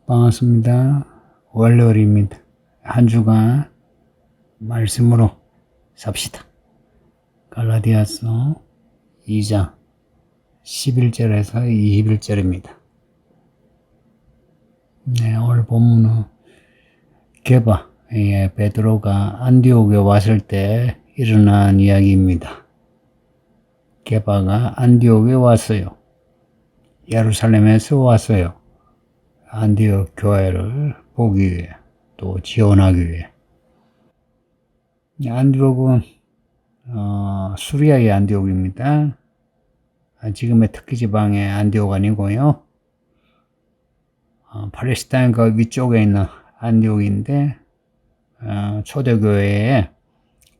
반갑습니다. 월요일입니다. 한 주간 말씀으로 삽시다. 갈라디아서 2장 11절에서 21절입니다. 네, 오늘 본문은 게바, 베드로가 안디옥에 왔을 때 일어난 이야기입니다. 게바가 안디옥에 왔어요. 예루살렘에서 왔어요. 안디옥 교회를 보기 위해, 또 지원하기 위해. 안디옥은 수리아의 안디옥입니다. 지금의 터키 지방의 안디옥 아니고요. 팔레스타인 그 위쪽에 있는 안디옥인데 초대교회의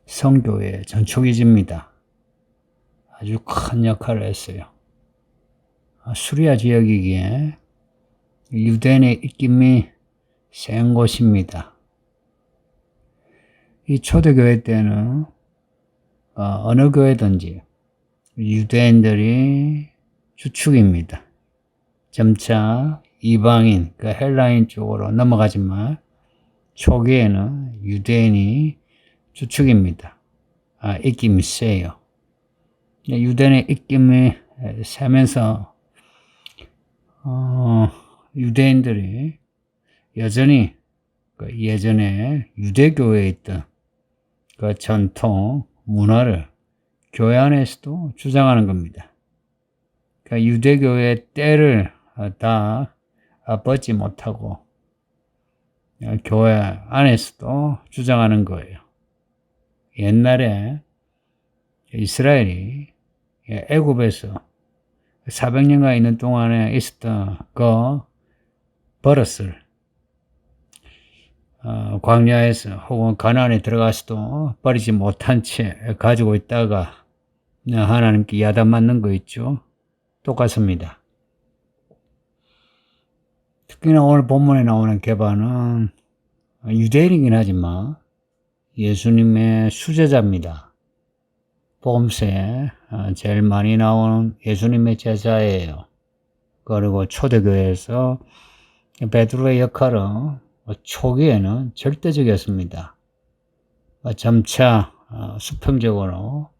성교회의 전초기지입니다. 아주 큰 역할을 했어요. 수리아 지역이기에 유대인의 입김이 센 곳입니다. 이 초대교회 때는 어느 교회든지 유대인들이 주축입니다. 점차 이방인, 그 헬라인 쪽으로 넘어가지만 초기에는 유대인이 주축입니다. 입김이 세요. 유대인의 입김이 세면서 유대인들이 여전히 예전에 유대교회에 있던 그 전통 문화를 교회 안에서도 주장하는 겁니다. 그러니까 유대교회의 때를 다 벗지 못하고 교회 안에서도 주장하는 거예요. 옛날에 이스라엘이 애굽에서 400년간 있는 동안에 있었던 그 버릇을 광야에서 혹은 가나안에 들어가서도 버리지 못한 채 가지고 있다가 하나님께 야단 맞는 거 있죠. 똑같습니다. 특히나 오늘 본문에 나오는 게바는 유대인이긴 하지만 예수님의 수제자입니다. 복음서에 제일 많이 나오는 예수님의 제자예요. 그리고 초대교회에서 베드로의 역할은 초기에는 절대적이었습니다. 점차 수평적으로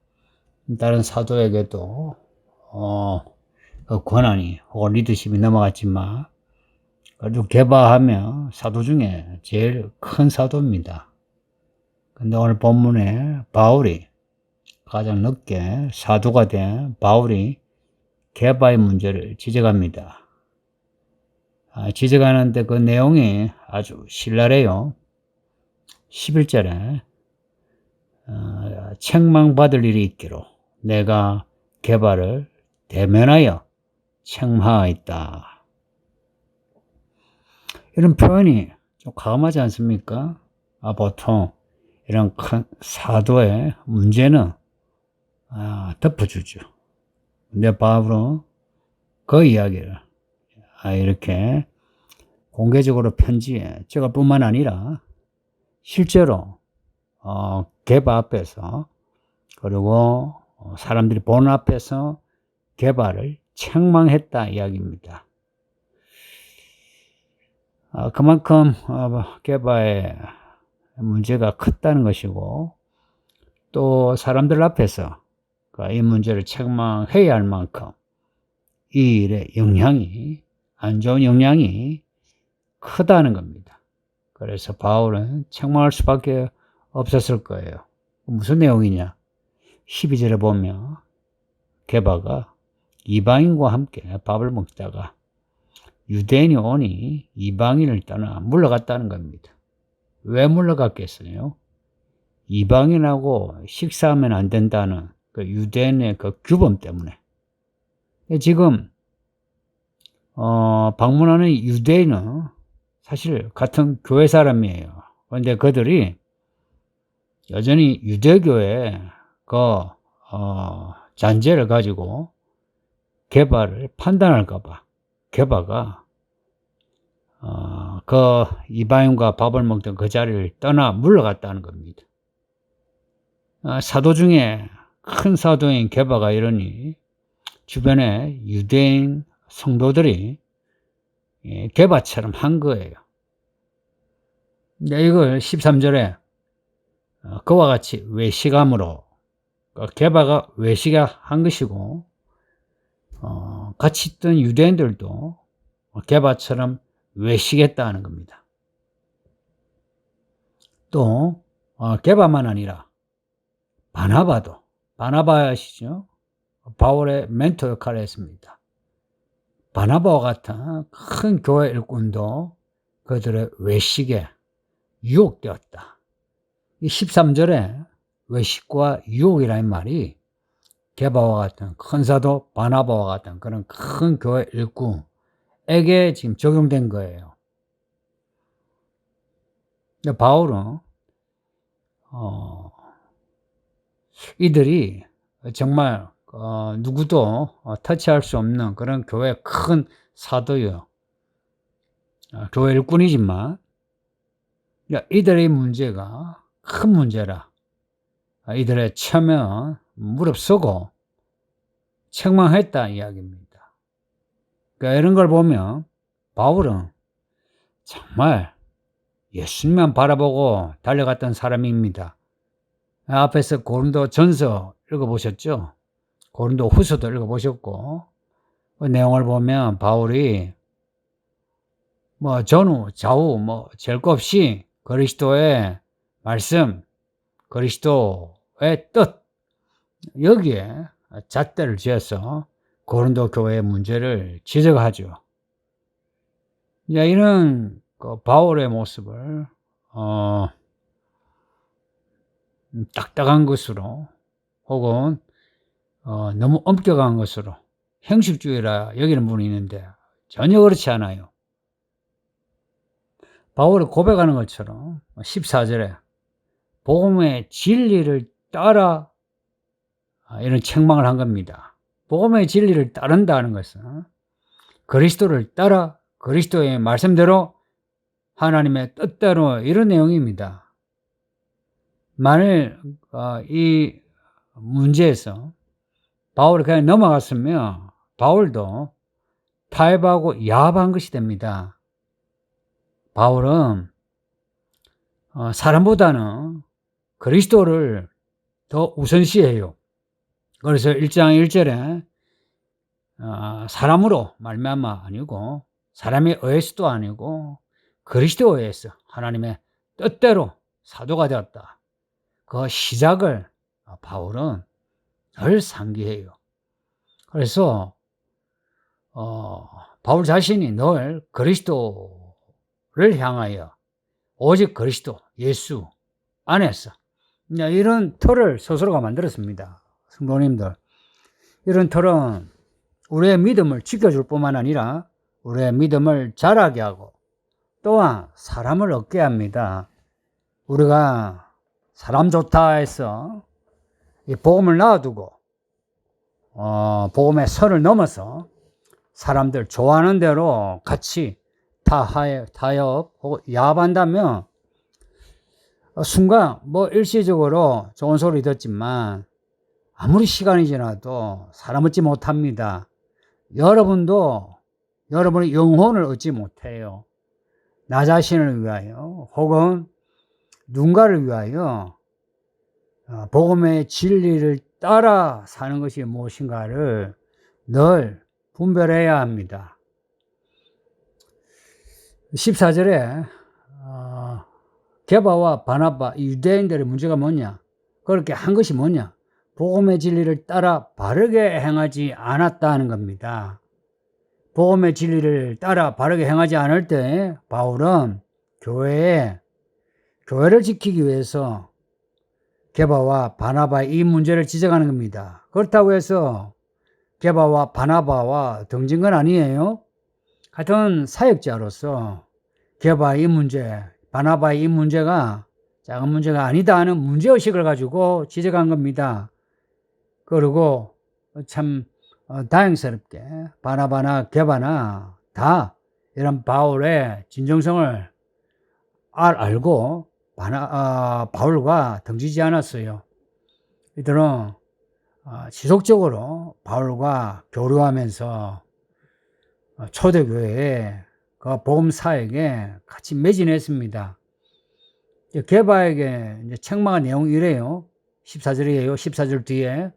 다른 사도에게도 그 권한이 혹은 리더십이 넘어갔지만 그래도 게바하면 사도 중에 제일 큰 사도입니다. 근데 오늘 본문에 바울이 가장 늦게 사도가 된 바울이 게바의 문제를 지적합니다. 지적하는데 그 내용이 아주 신랄해요. 11절에 책망받을 일이 있기로 내가 게바를 대면하여 책망하였다. 이런 표현이 좀 과감하지 않습니까? 보통 이런 큰 사도의 문제는 덮어주죠. 근데 바울은 그 이야기를 이렇게 공개적으로 편지에 적을 뿐만 아니라 실제로 게바 앞에서 그리고 사람들이 보는 앞에서 게바를 책망했다 이야기입니다. 그만큼 게바의 문제가 컸다는 것이고 또 사람들 앞에서 이 문제를 책망해야 할 만큼 이 일의 영향이 안 좋은 영향이 크다는 겁니다. 그래서 바울은 책망할 수밖에 없었을 거예요. 무슨 내용이냐? 12절에 보면 게바가 이방인과 함께 밥을 먹다가 유대인이 오니 이방인을 떠나 물러갔다는 겁니다. 왜 물러갔겠어요? 이방인하고 식사하면 안 된다는 그 유대인의 그 규범 때문에. 지금 방문하는 유대인은 사실 같은 교회 사람이에요. 그런데 그들이 여전히 유대교의 그 잔재를 가지고 게바를 판단할까봐 게바가 그 이방인과 밥을 먹던 그 자리를 떠나 물러갔다는 겁니다. 사도 중에 큰 사도인 게바가 이러니 주변에 유대인 성도들이 게바처럼 한 거예요. 근데 이걸 13절에 그와 같이 외식함으로, 게바가 외식한 것이고, 같이 있던 유대인들도 게바처럼 외식했다는 겁니다. 또 게바만 아니라 바나바도, 바나바 아시죠? 바울의 멘토 역할을 했습니다. 바나바와 같은 큰 교회 일꾼도 그들의 외식에 유혹되었다. 이 13절에 외식과 유혹이라는 말이 게바와 같은 큰 사도 바나바와 같은 그런 큰 교회 일꾼에게 지금 적용된 거예요. 근데 바울은 이들이 정말 누구도 터치할 수 없는 그런 교회 큰 사도요, 교회 일꾼이지만 이들의 문제가 큰 문제라 이들의 처면 무릅쓰고 책망했다 이야기입니다. 그러니까 이런 걸 보면 바울은 정말 예수님만 바라보고 달려갔던 사람입니다. 앞에서 고린도 전서 읽어보셨죠? 고린도 후서도 읽어보셨고, 그 내용을 보면 바울이 전후 좌우 잴 것 없이 그리스도의 말씀, 그리스도의 뜻, 여기에 잣대를 쥐어서 고린도 교회의 문제를 지적하죠. 이런 바울의 모습을 딱딱한 것으로 혹은 너무 엄격한 것으로 형식주의라 여기는 분이 있는데 전혀 그렇지 않아요. 바울이 고백하는 것처럼 14절에 복음의 진리를 따라 이런 책망을 한 겁니다. 복음의 진리를 따른다는 것은 그리스도를 따라 그리스도의 말씀대로 하나님의 뜻대로 이런 내용입니다. 만일 이 문제에서 바울이 그냥 넘어갔으면 바울도 타협하고 야합한 것이 됩니다. 바울은 사람보다는 그리스도를 더 우선시해요. 그래서 1장 1절에 사람으로 말미암아 아니고 사람에 의해서도 아니고 그리스도에 의해서 하나님의 뜻대로 사도가 되었다. 그 시작을 바울은 늘 상기해요. 그래서 바울 자신이 늘 그리스도를 향하여 오직 그리스도 예수 안에서 이런 틀을 스스로가 만들었습니다. 성도님들, 이런 틀은 우리의 믿음을 지켜줄 뿐만 아니라 우리의 믿음을 자라게 하고 또한 사람을 얻게 합니다. 우리가 사람 좋다 해서 이 복음을 놔두고 복음의 선을 넘어서 사람들 좋아하는 대로 같이 타협 혹은 야합한다면 순간 일시적으로 좋은 소리 듣지만 아무리 시간이 지나도 사람 얻지 못합니다. 여러분도 여러분의 영혼을 얻지 못해요. 나 자신을 위하여 혹은 누군가를 위하여 복음의 진리를 따라 사는 것이 무엇인가를 늘 분별해야 합니다. 14절에 게바와 바나바 유대인들의 문제가 뭐냐? 그렇게 한 것이 뭐냐? 복음의 진리를 따라 바르게 행하지 않았다는 겁니다. 복음의 진리를 따라 바르게 행하지 않을 때 바울은 교회를 지키기 위해서 게바와 바나바의 이 문제를 지적하는 겁니다. 그렇다고 해서 게바와 바나바와 등진 건 아니에요. 같은 사역자로서 게바의 이 문제, 바나바의 이 문제가 작은 문제가 아니다 하는 문제의식을 가지고 지적한 겁니다. 그리고 참 다행스럽게 바나바나 게바나 다 이런 바울의 진정성을 알고 바울과 등지지 않았어요. 이들은 지속적으로 바울과 교류하면서 초대교회에 그 보험사에게 같이 매진했습니다. 게바에게 이제 책망한 내용이 이래요. 14절이에요. 14절 뒤에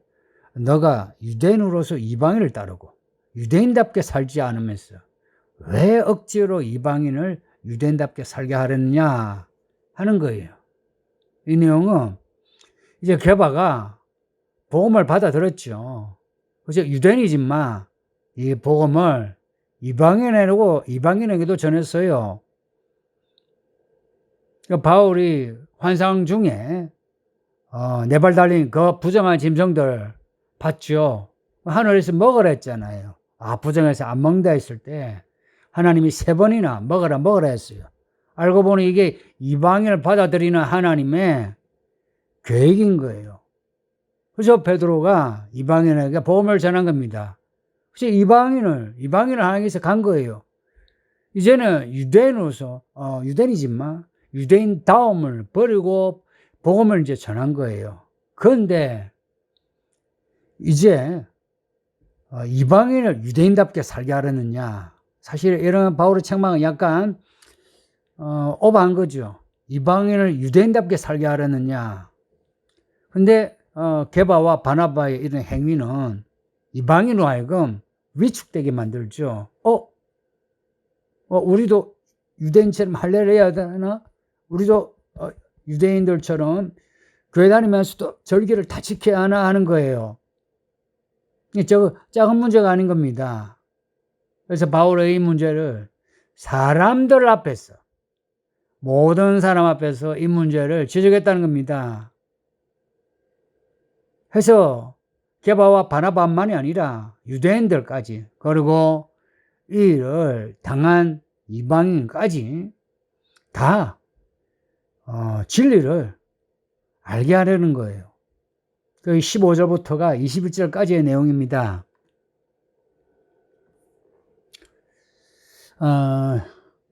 너가 유대인으로서 이방인을 따르고 유대인답게 살지 않으면서 왜 억지로 이방인을 유대인답게 살게 하렸냐 하는 거예요. 이 내용은 이제 게바가 복음을 받아들였죠. 그래서 유대인이지만 이 복음을 이방인에게도 전했어요. 바울이 환상 중에 네 발 달린 그 부정한 짐승들 봤죠. 하늘에서 먹으라 했잖아요. 부정해서 안 먹는다 했을 때 하나님이 3번이나 먹으라 했어요. 알고 보니 이게 이방인을 받아들이는 하나님의 계획인 거예요. 그래서 베드로가 이방인에게 복음을 전한 겁니다. 그래서 이방인을 향해서 간 거예요. 이제는 유대인으로서 유대인이지만 유대인다움을 버리고 복음을 이제 전한 거예요. 그런데 이제 이방인을 유대인답게 살게 하려느냐. 사실 이런 바울의 책망은 약간 오버한 거죠. 이방인을 유대인답게 살게 하려느냐. 근데 게바와 바나바의 이런 행위는 이방인으로 하여금 위축되게 만들죠. 우리도 유대인처럼 할례를 해야 되나? 우리도 유대인들처럼 교회 다니면서도 절기를 다 지켜야 하나 하는 거예요. 저 작은 문제가 아닌 겁니다. 그래서 바울의 이 문제를 사람들 앞에서, 모든 사람 앞에서 이 문제를 지적했다는 겁니다. 해서 게바와 바나바만이 아니라 유대인들까지, 그리고 이 일을 당한 이방인까지 다 진리를 알게 하려는 거예요. 그 15절부터가 21절까지의 내용입니다.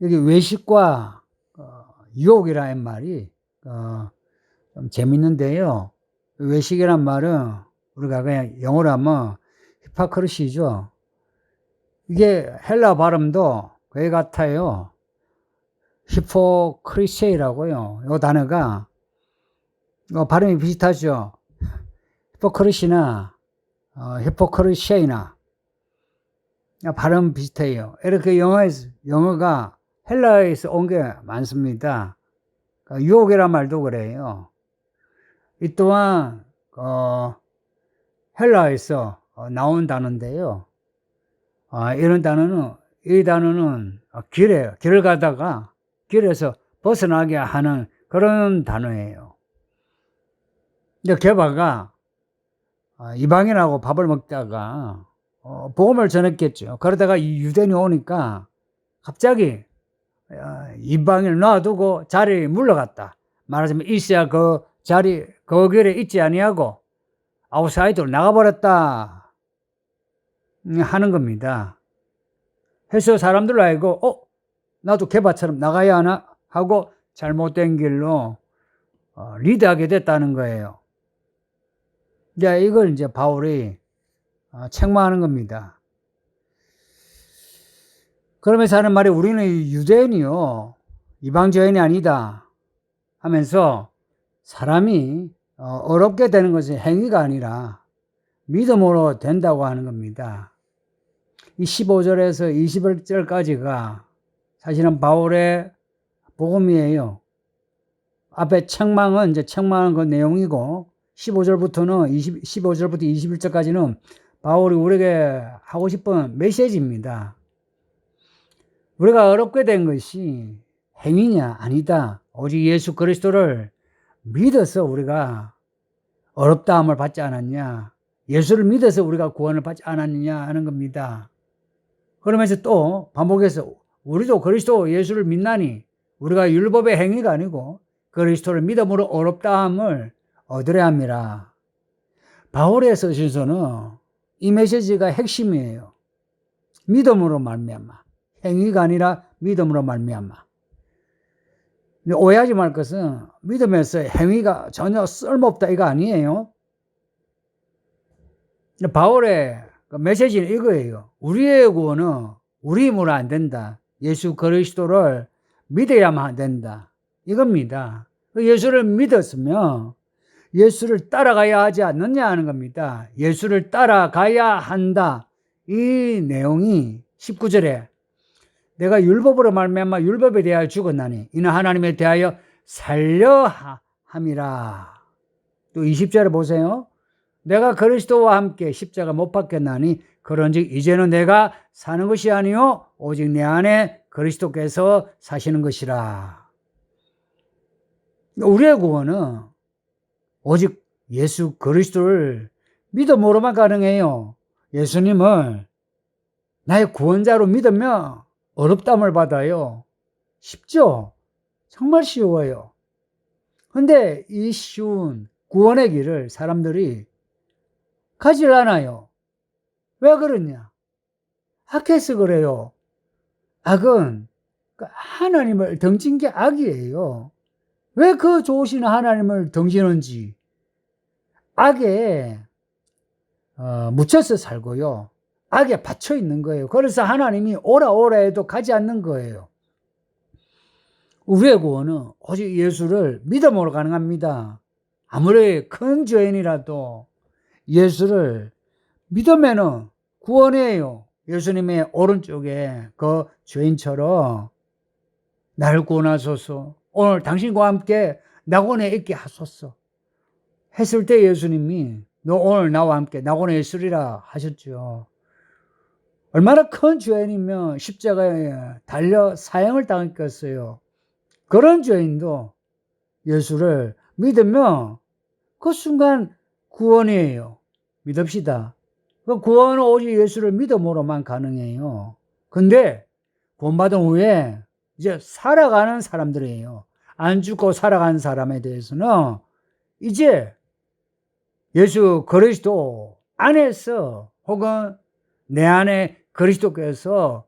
여기 외식과 유혹이라는 말이 좀 재밌는데요. 외식이란 말은 우리가 그냥 영어로 하면 히파크리시죠. 이게 헬라 발음도 그에 같아요. 히포크리세이라고요. 이 단어가 발음이 비슷하죠. 히포크리시나 히포크리세이나 발음 비슷해요. 이렇게 영어가 헬라에서 온 게 많습니다. 유혹이란 말도 그래요. 이 또한 헬라에서 나온 단어인데요. 이 단어는 길을 가다가 길에서 벗어나게 하는 그런 단어예요. 근데 게바가 이방인하고 밥을 먹다가 복음을 전했겠죠. 그러다가 이 유대인이 오니까 갑자기 이방인을 놔두고 자리에 물러갔다. 말하자면 이스야 그 자리 그 길에 있지 아니하고 아웃사이드로 나가버렸다 하는 겁니다. 해서 사람들로 알고 나도 게바처럼 나가야 하나 하고 잘못된 길로 리드하게 됐다는 거예요. 이걸 이제 바울이 책망하는 겁니다. 그러면서 하는 말이 우리는 유대인이요 이방주의인이 아니다 하면서 사람이 어렵게 되는 것은 행위가 아니라 믿음으로 된다고 하는 겁니다. 이 15절에서 21절까지가 사실은 바울의 복음이에요. 앞에 책망은 이제 책망한 그 내용이고 15절부터 21절까지는 바울이 우리에게 하고 싶은 메시지입니다. 우리가 어렵게 된 것이 행위냐? 아니다. 오직 예수 그리스도를 믿어서 우리가 어렵다함을 받지 않았냐? 예수를 믿어서 우리가 구원을 받지 않았느냐 하는 겁니다. 그러면서 또 반복해서 우리도 그리스도 예수를 믿나니 우리가 율법의 행위가 아니고 그리스도를 믿음으로 어렵다함을 얻으려 함이라. 바울의 서신서는 이 메시지가 핵심이에요. 믿음으로 말미암아. 행위가 아니라 믿음으로 말미암아. 오해하지 말 것은 믿음에서 행위가 전혀 쓸모없다 이거 아니에요. 바울의 메시지는 이거예요. 우리의 구원은 우리 힘으로 안 된다. 예수 그리스도를 믿어야만 된다. 이겁니다. 예수를 믿었으면 예수를 따라가야 하지 않느냐 하는 겁니다. 예수를 따라가야 한다. 이 내용이 19절에 내가 율법으로 말미암아 율법에 대하여 죽었나니 이는 하나님에 대하여 살려 함이라. 또 20절에 보세요. 내가 그리스도와 함께 십자가 못 박혔나니 그런즉 이제는 내가 사는 것이 아니요 오직 내 안에 그리스도께서 사시는 것이라. 우리의 구원은 오직 예수 그리스도를 믿음으로만 가능해요. 예수님을 나의 구원자로 믿으면 어렵담을 받아요. 쉽죠? 정말 쉬워요. 근데 이 쉬운 구원의 길을 사람들이 가질 않아요. 왜 그러냐? 악해서 그래요. 악은 하나님을 덩친 게 악이에요. 왜 그 좋으신 하나님을 덩치는지 악에 묻혀서 살고요. 악에 받쳐 있는 거예요. 그래서 하나님이 오라 오라 해도 가지 않는 거예요. 우리의 구원은 오직 예수를 믿음으로 가능합니다. 아무리 큰 죄인이라도 예수를 믿으면은 구원이에요. 예수님의 오른쪽에 그 죄인처럼 나를 구원하소서. 오늘 당신과 함께 낙원에 있게 하소서. 했을 때 예수님이 너 오늘 나와 함께 낙원에 있으리라 하셨죠. 얼마나 큰 죄인이면 십자가에 달려 사형을 당했겠어요. 그런 죄인도 예수를 믿으면 그 순간 구원이에요. 믿읍시다. 그 구원은 오직 예수를 믿음으로만 가능해요. 근데 구원받은 후에 이제 살아가는 사람들이에요. 안 죽고 살아가는 사람에 대해서는 이제 예수 그리스도 안에서 혹은 내 안에 그리스도께서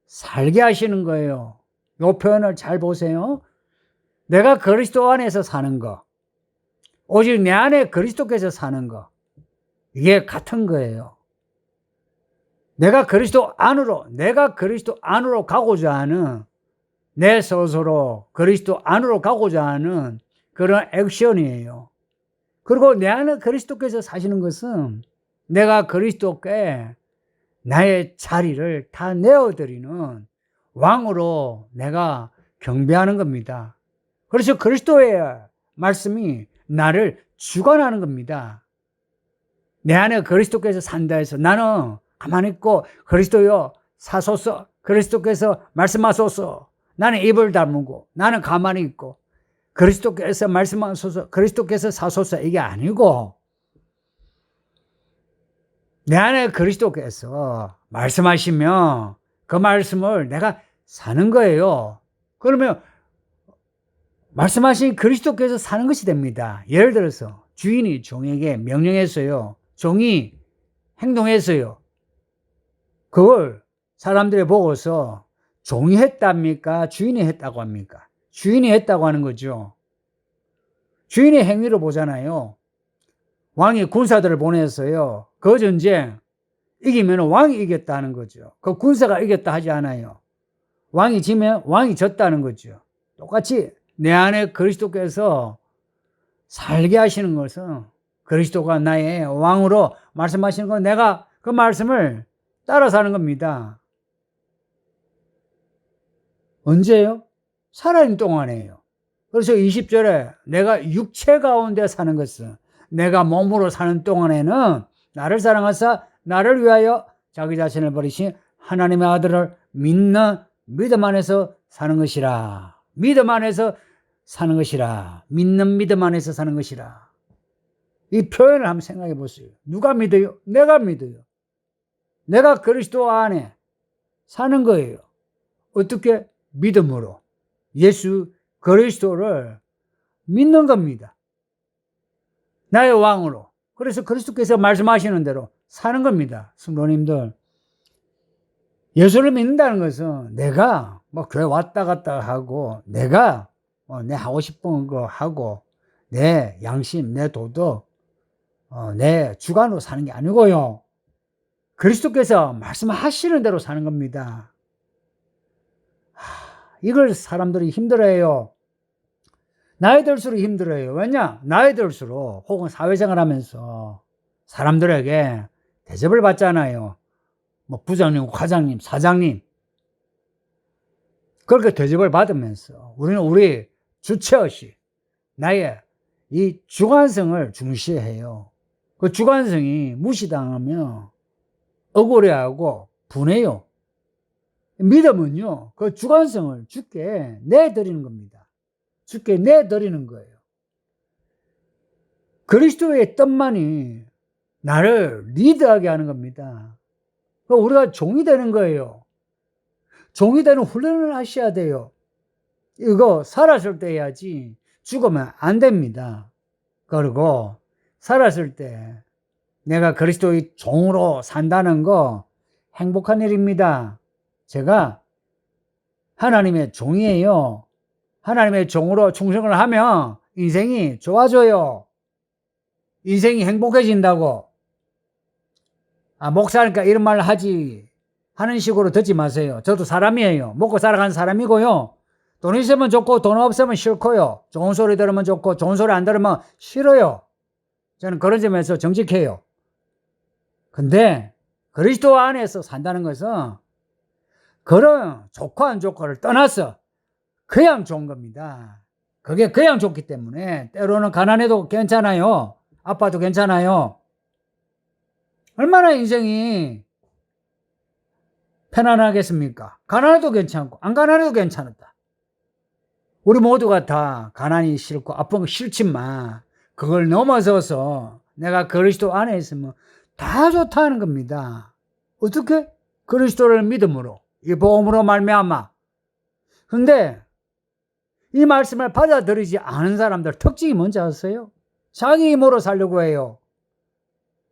살게 하시는 거예요. 이 표현을 잘 보세요. 내가 그리스도 안에서 사는 거, 오직 내 안에 그리스도께서 사는 거, 이게 같은 거예요. 내가 그리스도 안으로 가고자 하는, 내 스스로 그리스도 안으로 가고자 하는 그런 액션이에요. 그리고 내 안에 그리스도께서 사시는 것은 내가 그리스도께 나의 자리를 다 내어드리는 왕으로 내가 경배하는 겁니다. 그래서 그리스도의 말씀이 나를 주관하는 겁니다. 내 안에 그리스도께서 산다 해서 나는 가만히 있고 그리스도여 사소서, 그리스도께서 말씀하소서, 나는 입을 다물고 나는 가만히 있고 그리스도께서 말씀하소서, 그리스도께서 사소서, 이게 아니고 내 안에 그리스도께서 말씀하시면 그 말씀을 내가 사는 거예요. 그러면 말씀하신 그리스도께서 사는 것이 됩니다. 예를 들어서 주인이 종에게 명령했어요. 종이 행동했어요. 그걸 사람들이 보고서 종이 했답니까? 주인이 했다고 합니까? 주인이 했다고 하는 거죠. 주인의 행위를 보잖아요. 왕이 군사들을 보냈어요. 그 전쟁 이기면 왕이 이겼다는 거죠. 그 군사가 이겼다 하지 않아요. 왕이 지면 왕이 졌다는 거죠. 똑같이 내 안에 그리스도께서 살게 하시는 것은 그리스도가 나의 왕으로 말씀하시는 건 내가 그 말씀을 따라 사는 겁니다. 언제요? 살아있는 동안에요. 그래서 20절에 내가 육체 가운데 사는 것은 내가 몸으로 사는 동안에는 나를 사랑하사 나를 위하여 자기 자신을 버리신 하나님의 아들을 믿는 믿음 안에서 사는 것이라. 믿음 안에서 사는 것이라. 믿는 믿음 안에서 사는 것이라. 이 표현을 한번 생각해 보세요. 누가 믿어요? 내가 믿어요. 내가 그리스도 안에 사는 거예요. 어떻게? 믿음으로. 예수 그리스도를 믿는 겁니다. 나의 왕으로. 그래서 그리스도께서 말씀하시는 대로 사는 겁니다. 성도님들, 예수를 믿는다는 것은 내가 교회 왔다 갔다 하고 내가 내 하고 싶은 거 하고 내 양심, 내 도덕, 내 주관으로 사는 게 아니고요. 그리스도께서 말씀하시는 대로 사는 겁니다. 이걸 사람들이 힘들어해요. 나이 들수록 힘들어요. 왜냐? 나이 들수록 혹은 사회생활 하면서 사람들에게 대접을 받잖아요. 뭐 부장님, 과장님, 사장님. 그렇게 대접을 받으면서 우리는 우리 주체의식, 나의 이 주관성을 중시해요. 그 주관성이 무시당하면 억울해하고 분해요. 믿음은요, 그 주관성을 주께 내드리는 겁니다. 주께 내드리는 거예요. 그리스도의 뜻만이 나를 리드하게 하는 겁니다. 우리가 종이 되는 거예요. 종이 되는 훈련을 하셔야 돼요. 이거 살았을 때 해야지 죽으면 안 됩니다. 그리고 살았을 때 내가 그리스도의 종으로 산다는 거 행복한 일입니다. 제가 하나님의 종이에요. 하나님의 종으로 충성을 하면 인생이 좋아져요. 인생이 행복해진다고. 목사니까 이런 말 하는 식으로 듣지 마세요. 저도 사람이에요. 먹고 살아가는 사람이고요. 돈 있으면 좋고 돈 없으면 싫고요. 좋은 소리 들으면 좋고 좋은 소리 안 들으면 싫어요. 저는 그런 점에서 정직해요. 근데 그리스도 안에서 산다는 것은 그런 좋고 안 좋고를 떠나서 그냥 좋은 겁니다. 그게 그냥 좋기 때문에 때로는 가난해도 괜찮아요. 아파도 괜찮아요. 얼마나 인생이 편안하겠습니까? 가난해도 괜찮고 안 가난해도 괜찮았다. 우리 모두가 다 가난이 싫고 아픈 거 싫지만 그걸 넘어서서 내가 그리스도 안에 있으면 다 좋다는 겁니다. 어떻게? 그리스도를 믿음으로, 이 복음으로 말미암아. 근데 이 말씀을 받아들이지 않은 사람들 특징이 뭔지 아세요? 자기 힘으로 살려고 해요.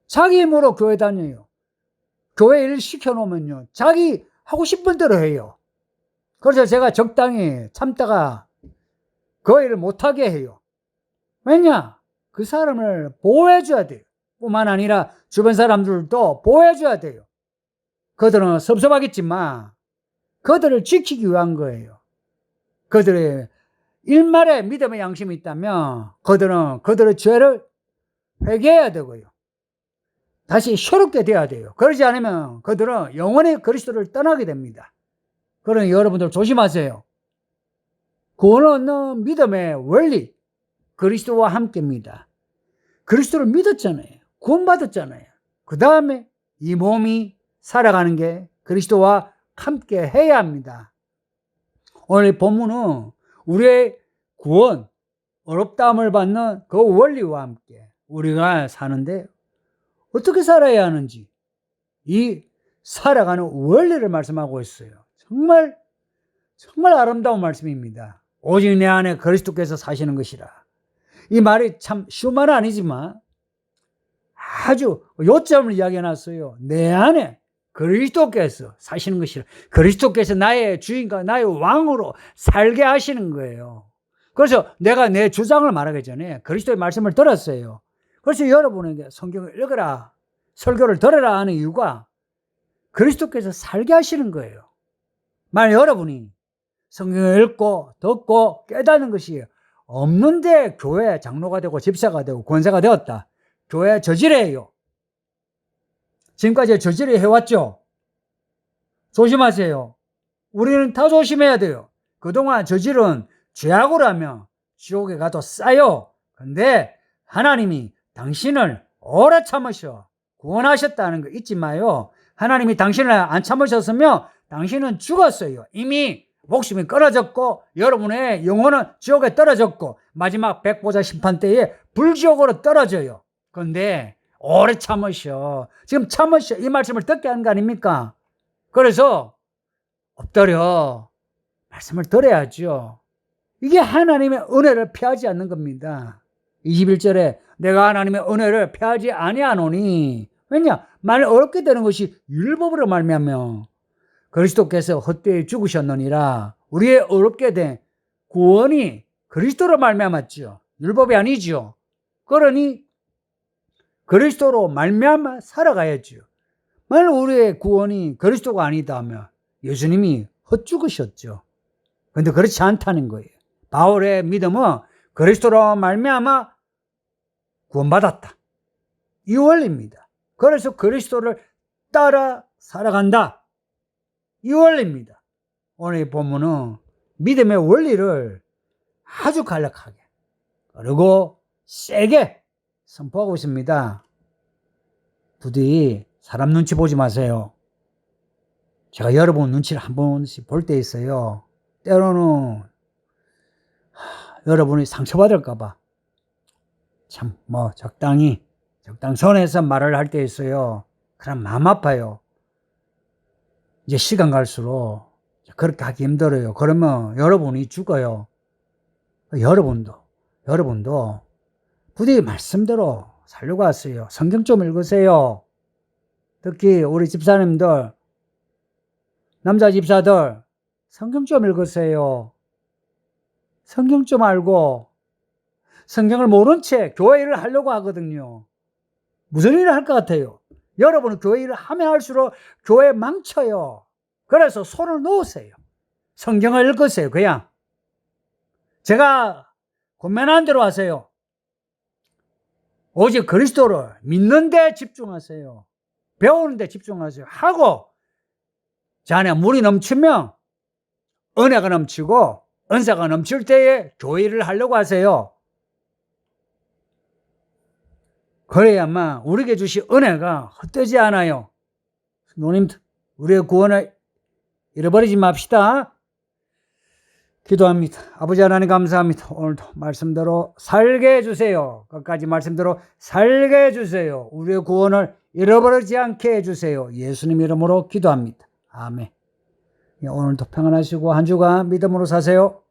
자기 힘으로 교회 다녀요. 교회 일 시켜놓으면요, 자기 하고 싶은 대로 해요. 그래서 제가 적당히 참다가 그 일을 못하게 해요. 왜냐? 그 사람을 보호해줘야 돼요. 뿐만 아니라 주변 사람들도 보호해줘야 돼요. 그들은 섭섭하겠지만 그들을 지키기 위한 거예요. 그들의 일말의 믿음의 양심이 있다면 그들은 그들의 죄를 회개해야 되고요. 다시 새롭게 돼야 돼요. 그러지 않으면 그들은 영원히 그리스도를 떠나게 됩니다. 그러니 여러분들 조심하세요. 구원을 얻는 믿음의 원리, 그리스도와 함께입니다. 그리스도를 믿었잖아요. 구원받았잖아요. 그 다음에 이 몸이 살아가는 게 그리스도와 함께 해야 합니다. 오늘 본문은 우리의 구원, 어렵다함을 받는 그 원리와 함께 우리가 사는데 어떻게 살아야 하는지 이 살아가는 원리를 말씀하고 있어요. 정말 아름다운 말씀입니다. 오직 내 안에 그리스도께서 사시는 것이라. 이 말이 참 쉬운 말은 아니지만 아주 요점을 이야기해놨어요. 내 안에 그리스도께서 사시는 것이라. 그리스도께서 나의 주인과 나의 왕으로 살게 하시는 거예요. 그래서 내가 내 주장을 말하기 전에 그리스도의 말씀을 들었어요. 그래서 여러분에게 성경을 읽어라, 설교를 들어라 하는 이유가 그리스도께서 살게 하시는 거예요. 만약 여러분이 성경을 읽고 듣고 깨닫는 것이 없는데 교회 장로가 되고 집사가 되고 권사가 되었다. 교회 저지레예요. 지금까지 저지레 해왔죠. 조심하세요. 우리는 다 조심해야 돼요. 그동안 저지른 죄악으로라면 지옥에 가도 싸요. 근데 하나님이 당신을 오래 참으셔 구원하셨다는 거 잊지 마요. 하나님이 당신을 안 참으셨으면 당신은 죽었어요. 이미 목숨이 끊어졌고 여러분의 영혼은 지옥에 떨어졌고 마지막 백보자 심판 때에 불지옥으로 떨어져요. 그런데 오래 참으셔. 지금 참으셔. 이 말씀을 듣게 하는 거 아닙니까? 그래서 엎드려 말씀을 들어야죠. 이게 하나님의 은혜를 피하지 않는 겁니다. 21절에 내가 하나님의 은혜를 피하지 아니하노니. 왜냐? 만일 어렵게 되는 것이 율법으로 말미암아 그리스도께서 헛되이 죽으셨느니라. 우리의 어렵게 된 구원이 그리스도로 말미암았죠. 율법이 아니죠. 그러니 그리스도로 말미암아 살아가야죠. 만일 우리의 구원이 그리스도가 아니다 하면 예수님이 헛죽으셨죠. 근데 그렇지 않다는 거예요. 바울의 믿음은 그리스도로 말미암아 구원받았다. 이 원리입니다. 그래서 그리스도를 따라 살아간다. 이 원리입니다. 오늘 이 본문은 믿음의 원리를 아주 간략하게 그리고 세게 선포하고 있습니다. 부디 사람 눈치 보지 마세요. 제가 여러분 눈치를 한 번씩 볼 때 있어요. 때로는 여러분이 상처받을까봐 참 적당선에서 말을 할 때 있어요. 그럼 마음 아파요. 이제 시간 갈수록 그렇게 하기 힘들어요. 그러면 여러분이 죽어요. 여러분도 부디 말씀대로 살려고 하세요. 성경 좀 읽으세요. 특히 우리 집사님들, 남자 집사들, 성경 좀 읽으세요. 성경 좀 알고, 성경을 모른 채 교회 일을 하려고 하거든요. 무슨 일을 할 것 같아요? 여러분은 교회 일을 하면 할수록 교회 망쳐요. 그래서 손을 놓으세요. 성경을 읽으세요. 그냥 제가 권면한 대로 하세요. 오직 그리스도를 믿는 데 집중하세요. 배우는 데 집중하세요. 하고 자네 물이 넘치면 은혜가 넘치고 은사가 넘칠 때에 교회 일을 하려고 하세요. 그래야만 우리에게 주신 은혜가 헛되지 않아요. 누님, 우리의 구원을 잃어버리지 맙시다. 기도합니다. 아버지 하나님 감사합니다. 오늘도 말씀대로 살게 해주세요. 끝까지 말씀대로 살게 해주세요. 우리의 구원을 잃어버리지 않게 해주세요. 예수님 이름으로 기도합니다. 아멘. 오늘도 평안하시고 한 주간 믿음으로 사세요.